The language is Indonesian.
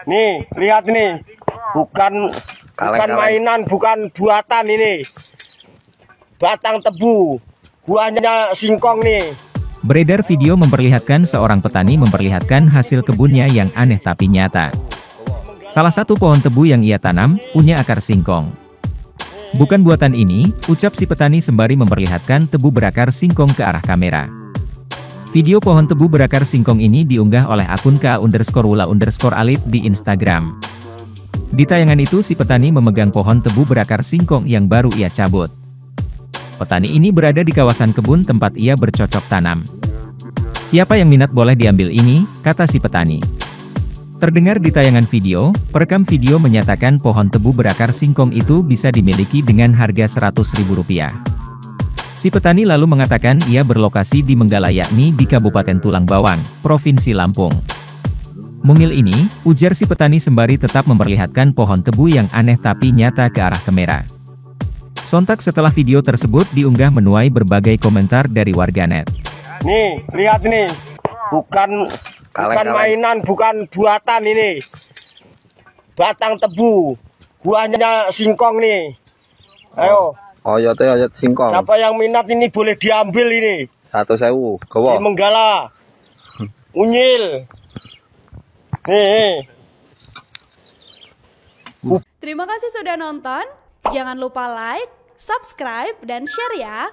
Nih, lihat nih. Bukan mainan, bukan buatan ini. Batang tebu. Buahnya singkong nih. Beredar video memperlihatkan seorang petani memperlihatkan hasil kebunnya yang aneh tapi nyata. Salah satu pohon tebu yang ia tanam, punya akar singkong. Bukan buatan ini, ucap si petani sembari memperlihatkan tebu berakar singkong ke arah kamera. Video pohon tebu berakar singkong ini diunggah oleh akun ka_wula_alip di Instagram. Di tayangan itu si petani memegang pohon tebu berakar singkong yang baru ia cabut. Petani ini berada di kawasan kebun tempat ia bercocok tanam. Siapa yang minat boleh diambil ini, kata si petani. Terdengar di tayangan video, perekam video menyatakan pohon tebu berakar singkong itu bisa dimiliki dengan harga Rp100.000. Si petani lalu mengatakan ia berlokasi di Menggala yakni di Kabupaten Tulang Bawang, Provinsi Lampung. Mungil ini, ujar si petani sembari tetap memperlihatkan pohon tebu yang aneh tapi nyata ke arah kamera. Sontak setelah video tersebut diunggah menuai berbagai komentar dari warganet. Nih, lihat nih. Bukan mainan, bukan buatan ini. Batang tebu. Buahnya singkong nih. Ayo. Oyot singkong. Siapa yang minat ini boleh diambil ini. 100.000. Gowo. Di Menggala. Unyil. Nih. Terima kasih sudah nonton. Jangan lupa like, subscribe, dan share ya.